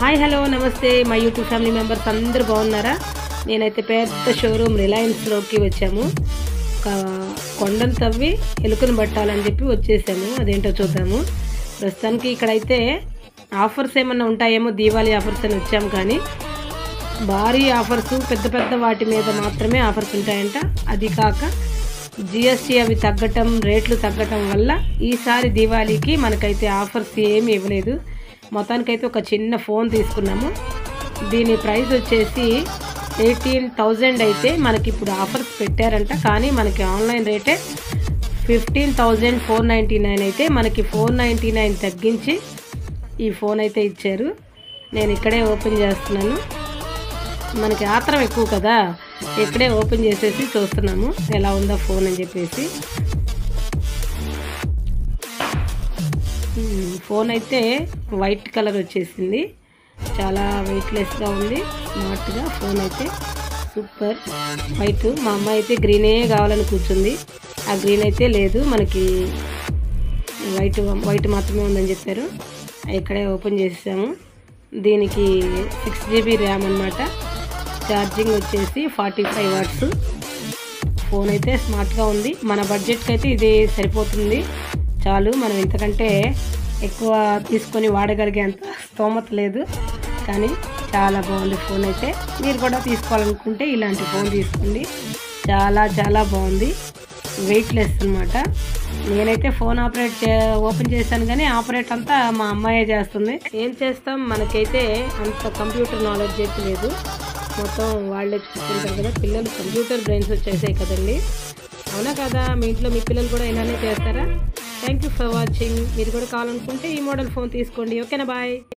Hi hello నమస్తే my YouTube family members అందరూ బాగున్నారా? నేనైతే పెద్ద షోరూమ్ రిలయన్స్లోకి వచ్చాము. ఒక కొండను తవ్వి ఎలుకను పట్టాలని చెప్పి వచ్చేసాము. అదేంటో చూద్దాము. ప్రస్తుతానికి ఇక్కడైతే ఆఫర్స్ ఏమన్నా ఉంటాయేమో, దీవాళీ ఆఫర్స్ అని వచ్చాము. కానీ భారీ ఆఫర్స్, పెద్ద పెద్ద వాటి మీద మాత్రమే ఆఫర్స్ ఉంటాయంట. అది కాక జిఎస్టీ అవి తగ్గటం, రేట్లు తగ్గటం వల్ల ఈసారి దీవాళీకి మనకైతే ఆఫర్స్ ఏమి ఇవ్వలేదు. మొత్తానికైతే ఒక చిన్న ఫోన్ తీసుకున్నాము. దీని ప్రైస్ వచ్చేసి 18,000 అయితే మనకి ఇప్పుడు ఆఫర్స్ పెట్టారంట. కానీ మనకి ఆన్లైన్ రేటే 15,499 అయితే మనకి 499 తగ్గించి ఈ ఫోన్ అయితే ఇచ్చారు. నేను ఇక్కడే ఓపెన్ చేస్తున్నాను. మనకి ఆత్రం ఎక్కువ కదా, ఇక్కడే ఓపెన్ చేసేసి చూస్తున్నాము ఎలా ఉందో ఫోన్ అని చెప్పేసి. ఫోన్ అయితే వైట్ కలర్ వచ్చేసింది. చాలా వెయిట్లెస్గా ఉంది, స్మార్ట్గా ఫోన్ అయితే సూపర్. వైట్, మా అమ్మ అయితే గ్రీనే కావాలని కూర్చుంది. ఆ గ్రీన్ అయితే లేదు, మనకి వైట్ మాత్రమే ఉందని చెప్పారు. ఇక్కడే ఓపెన్ చేసాము. దీనికి 6GB ర్యామ్ అన్నమాట. ఛార్జింగ్ వచ్చేసి 45 వాట్స్. ఫోన్ అయితే స్మార్ట్గా ఉంది. మన బడ్జెట్కి అయితే ఇది సరిపోతుంది, చాలు. మనం ఇంతకంటే ఎక్కువ తీసుకొని వాడగలిగేంత స్తోమత లేదు. కానీ చాలా బాగుంది ఫోన్ అయితే. మీరు కూడా తీసుకోవాలనుకుంటే ఇలాంటి ఫోన్ తీసుకోండి. చాలా చాలా బాగుంది, వెయిట్లెస్ అన్నమాట. నేనైతే ఫోన్ ఓపెన్ చేశాను, కానీ ఆపరేట్ అంతా మా అమ్మాయే చేస్తుంది. ఏం చేస్తాం, మనకైతే అంత కంప్యూటర్ నాలెడ్జ్ అయితే లేదు. మొత్తం వాళ్ళే చూసుకుంటారు కదా. పిల్లలు కంప్యూటర్ బ్రెయిన్స్ వచ్చేసాయి కదండి, అవునా కదా? మీ ఇంట్లో మీ పిల్లలు కూడా ఇలానే చేస్తారా? Thank you for watching. మీరు కూడా కావాలనుకుంటే ఈ మోడల్ ఫోన్ తీసుకోండి. ఓకేనా? బాయ్.